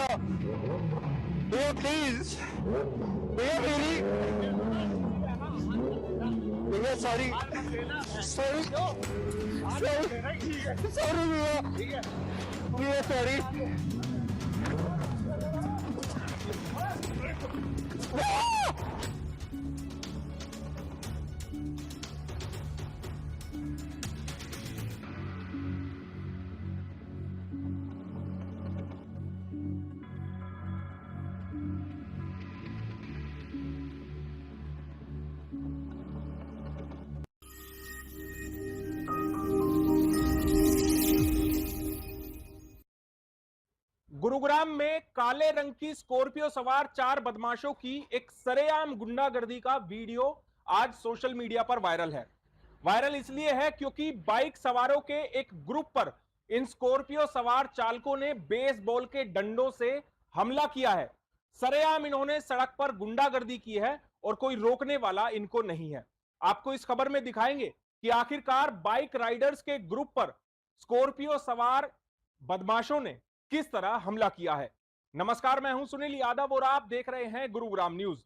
भैया प्लीज, भैया मेरी, भैया सॉरी सॉरी सॉरी भैया, भैया सॉरी। गुरुग्राम में काले रंग की स्कॉर्पियो सवार 4 बदमाशों की एक सरेआम गुंडागर्दी का वीडियो आज सोशल मीडिया पर वायरल है। वायरल इसलिए है क्योंकि बाइक सवारों के एक ग्रुप पर इन स्कॉर्पियो सवार चालकों ने बेसबॉल के डंडों से हमला किया है। सरेआम इन्होंने सड़क पर गुंडागर्दी की है और कोई रोकने वाला इनको नहीं है। आपको इस खबर में दिखाएंगे कि आखिरकार बाइक राइडर्स के ग्रुप पर स्कॉर्पियो सवार बदमाशों ने किस तरह हमला किया है। नमस्कार, मैं हूं सुनील यादव और आप देख रहे हैं गुरुग्राम न्यूज।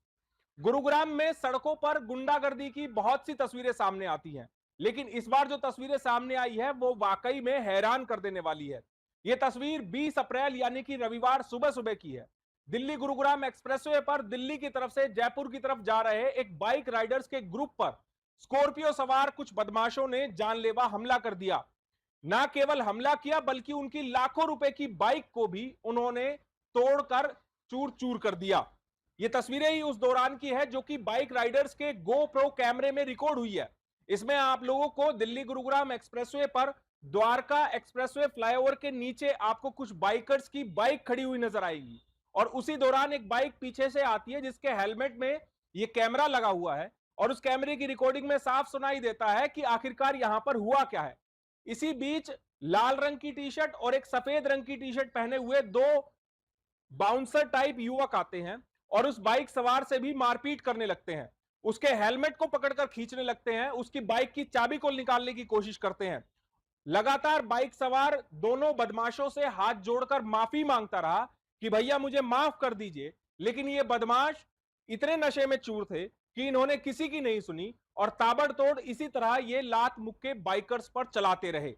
गुरुग्राम में सड़कों पर गुंडागर्दी की बहुत सी तस्वीरें सामने आती हैं, लेकिन इस बार जो तस्वीरें सामने आई है वो वाकई में हैरान कर देने वाली है। यह तस्वीर 20 अप्रैल यानी कि रविवार सुबह सुबह की है। दिल्ली गुरुग्राम एक्सप्रेसवे पर दिल्ली की तरफ से जयपुर की तरफ जा रहे एक बाइक राइडर्स के ग्रुप पर स्कॉर्पियो सवार कुछ बदमाशों ने जानलेवा हमला कर दिया। ना केवल हमला किया बल्कि उनकी लाखों रुपए की बाइक को भी उन्होंने तोड़कर चूर चूर कर दिया। ये तस्वीरें ही उस दौरान की है जो कि बाइक राइडर्स के गोप्रो कैमरे में रिकॉर्ड हुई है। इसमें आप लोगों को दिल्ली गुरुग्राम एक्सप्रेसवे पर द्वारका एक्सप्रेसवे फ्लाईओवर के नीचे आपको कुछ बाइकर्स की बाइक खड़ी हुई नजर आएगी और उसी दौरान एक बाइक पीछे से आती है जिसके हेलमेट में ये कैमरा लगा हुआ है और उस कैमरे की रिकॉर्डिंग में साफ सुनाई देता है कि आखिरकार यहां पर हुआ क्या है। इसी बीच लाल रंग की टी शर्ट और एक सफेद रंग की टी शर्ट पहने हुए 2 बाउंसर टाइप युवक आते हैं और उस बाइक सवार से भी मारपीट करने लगते हैं। उसके हेलमेट को पकड़कर खींचने लगते हैं, उसकी बाइक की चाबी को निकालने की कोशिश करते हैं। लगातार बाइक सवार दोनों बदमाशों से हाथ जोड़कर माफी मांगता रहा कि भैया मुझे माफ कर दीजिए, लेकिन ये बदमाश इतने नशे में चूर थे कि इन्होंने किसी की नहीं सुनी और ताबड़तोड़ इसी तरह ये लात मुक्के बाइकर्स पर चलाते रहे।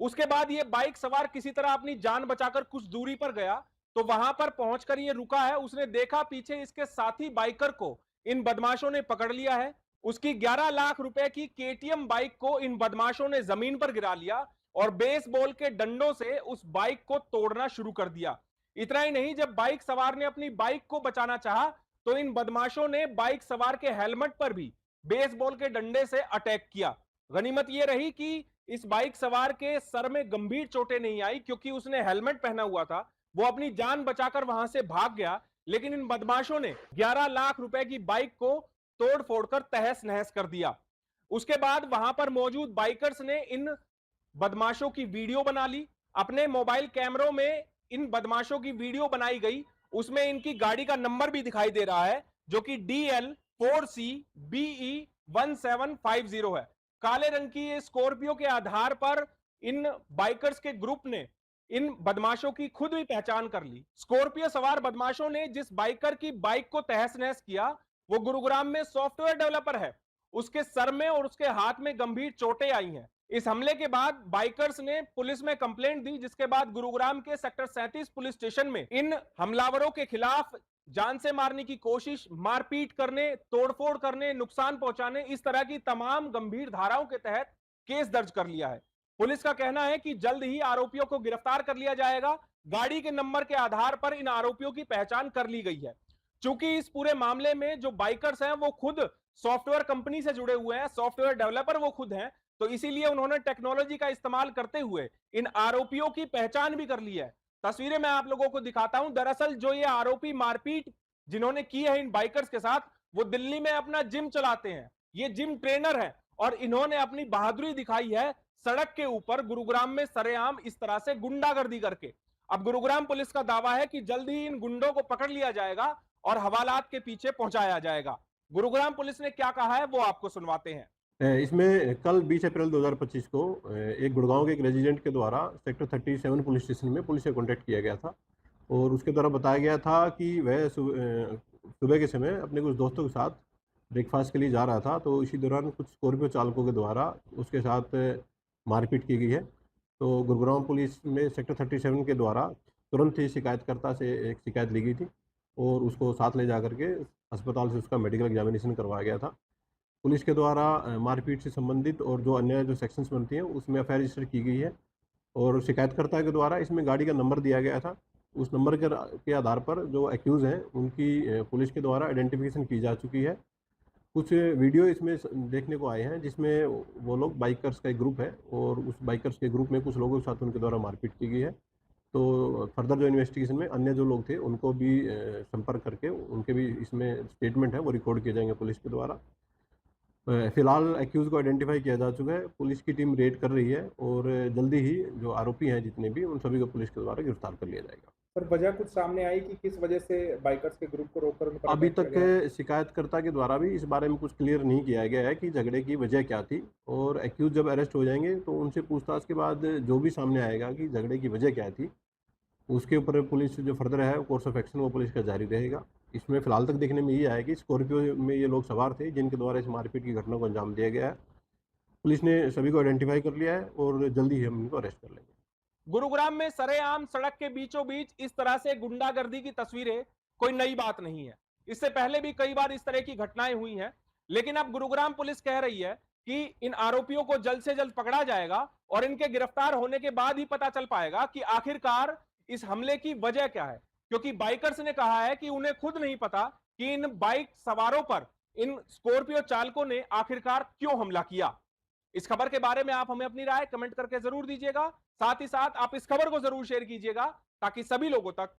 उसके बाद ये बाइक सवार किसी तरह अपनी जान बचाकर कुछ दूरी पर गया तो वहां पर पहुंचकर ये रुका है। उसने देखा पीछे इसके साथी बाइकर को इन बदमाशों ने पकड़ लिया है। उसकी 11 लाख रुपए की केटीएम बाइक को इन बदमाशों ने जमीन पर गिरा लिया और बेसबॉल के डंडों से उस बाइक को तोड़ना शुरू कर दिया। इतना ही नहीं, जब बाइक सवार ने अपनी बाइक को बचाना चाहा तो इन बदमाशों ने बाइक सवार के हेलमेट पर भी बेसबॉल के डंडे से अटैक किया। गनीमत यह रही कि इस बाइक सवार के सर में गंभीर चोटें नहीं आई क्योंकि उसने हेलमेट पहना हुआ था। वो अपनी जान बचाकर वहां से भाग गया, लेकिन इन बदमाशों ने 11 लाख रुपए की बाइक को तोड़ फोड़कर तहस नहस कर दिया। उसके बाद वहां पर मौजूद बाइकर्स ने इन बदमाशों की वीडियो बना ली। अपने मोबाइल कैमरों में इन बदमाशों की वीडियो बनाई गई। उसमें इनकी गाड़ी का नंबर भी दिखाई दे रहा है जो कि DL4CBE1750 है। काले रंग की ये स्कॉर्पियो के आधार पर इन बाइकर्स के ग्रुप ने इन बदमाशों की खुद भी पहचान कर ली। स्कॉर्पियो सवार बदमाशों ने जिस बाइकर की बाइक को तहस नहस किया वो गुरुग्राम में सॉफ्टवेयर डेवलपर है। उसके सर में और उसके हाथ में गंभीर चोटें आई हैं। इस हमले के बाद बाइकर्स ने पुलिस में कंप्लेंट दी, जिसके बाद गुरुग्राम के सेक्टर 37 पुलिस स्टेशन में इन हमलावरों के खिलाफ जान से मारने की कोशिश, मारपीट करने, तोड़फोड़ करने, नुकसान पहुंचाने, इस तरह की तमाम गंभीर धाराओं के तहत केस दर्ज कर लिया है। पुलिस का कहना है कि जल्द ही आरोपियों को गिरफ्तार कर लिया जाएगा। गाड़ी के नंबर के आधार पर इन आरोपियों की पहचान कर ली गई है। चूंकि इस पूरे मामले में जो बाइकर्स हैं वो खुद सॉफ्टवेयर कंपनी से जुड़े हुए हैं, सॉफ्टवेयर डेवलपर वो खुद हैं, तो इसीलिए उन्होंने टेक्नोलॉजी का इस्तेमाल करते हुए इन आरोपियों की पहचान भी कर ली है। तस्वीरें मैं आप लोगों को दिखाता हूं। दरअसल जो ये आरोपी मारपीट जिन्होंने की है इन बाइकर्स के साथ, वो दिल्ली में अपना जिम चलाते हैं। ये जिम ट्रेनर है और इन्होंने अपनी बहादुरी दिखाई है सड़क के ऊपर गुरुग्राम में सरेआम इस तरह से गुंडागर्दी करके। अब गुरुग्राम पुलिस का दावा है कि जल्द ही इन गुंडों को पकड़ लिया जाएगा और हवालात के पीछे पहुंचाया जाएगा। गुरुग्राम पुलिस ने क्या कहा है वो आपको सुनवाते हैं। इसमें कल 20 अप्रैल 2025 को एक गुड़गांव के एक रेजिडेंट के द्वारा सेक्टर 37 पुलिस स्टेशन में पुलिस से कांटेक्ट किया गया था और उसके द्वारा बताया गया था कि वह सुबह के समय अपने कुछ दोस्तों के साथ ब्रेकफास्ट के लिए जा रहा था, तो इसी दौरान कुछ स्कॉर्पियो चालकों के द्वारा उसके साथ मारपीट की गई है। तो गुरुग्राम पुलिस में सेक्टर 37 के द्वारा तुरंत ही शिकायतकर्ता से एक शिकायत ली गई थी और उसको साथ ले जा करके अस्पताल से उसका मेडिकल एग्जामिनेशन करवाया गया था। पुलिस के द्वारा मारपीट से संबंधित और जो अन्य जो सेक्शंस बनती हैं उसमें एफआईआर रजिस्टर की गई है और शिकायतकर्ता के द्वारा इसमें गाड़ी का नंबर दिया गया था। उस नंबर के आधार पर जो एक्यूज़ हैं उनकी पुलिस के द्वारा आइडेंटिफिकेशन की जा चुकी है। कुछ वीडियो इसमें देखने को आए हैं जिसमें वो लोग बाइकर्स का एक ग्रुप है और उस बाइकर्स के ग्रुप में कुछ लोगों के साथ उनके द्वारा मारपीट की गई है। तो फर्दर जो इन्वेस्टिगेशन में अन्य जो लोग थे उनको भी संपर्क करके उनके भी इसमें स्टेटमेंट है वो रिकॉर्ड किए जाएंगे पुलिस के द्वारा। फिलहाल एक्यूज़ को आइडेंटिफाई किया जा चुका है, पुलिस की टीम रेड कर रही है और जल्दी ही जो आरोपी हैं जितने भी उन सभी को पुलिस के द्वारा गिरफ्तार कर लिया जाएगा। सर, वजह कुछ सामने आई कि किस वजह से बाइकर्स के ग्रुप को रोककर उन पर अभी अटैक किया गया? तक शिकायतकर्ता के द्वारा भी इस बारे में कुछ क्लियर नहीं किया गया है कि झगड़े की वजह क्या थी और एक्यूज जब अरेस्ट हो जाएंगे तो उनसे पूछताछ के बाद जो भी सामने आएगा कि झगड़े की वजह क्या थी उसके ऊपर पुलिस जो फर्दर है कोर्स ऑफ एक्शन वो पुलिस का जारी रहेगा। इसमें फिलहाल तक देखने में ये आया कि स्कॉर्पियो में ये लोग सवार थे जिनके द्वारा इस मारपीट की घटना को अंजाम दिया गया है। पुलिस ने सभी को आइडेंटिफाई कर लिया है और जल्दी ही हम इनको अरेस्ट कर लेंगे। गुरुग्राम में सरेआम सड़क के बीचों बीच इस तरह से गुंडागर्दी की तस्वीरें कोई नई बात नहीं है। इससे पहले भी कई बार इस तरह की घटनाएं हुई हैं, लेकिन अब गुरुग्राम पुलिस कह रही है कि इन आरोपियों को जल्द से जल्द पकड़ा जाएगा और इनके गिरफ्तार होने के बाद ही पता चल पाएगा कि आखिरकार इस हमले की वजह क्या है। क्योंकि बाइकर्स ने कहा है कि उन्हें खुद नहीं पता कि इन बाइक सवारों पर इन स्कॉर्पियो चालकों ने आखिरकार क्यों हमला किया। इस खबर के बारे में आप हमें अपनी राय कमेंट करके जरूर दीजिएगा। साथ ही साथ आप इस खबर को जरूर शेयर कीजिएगा ताकि सभी लोगों तक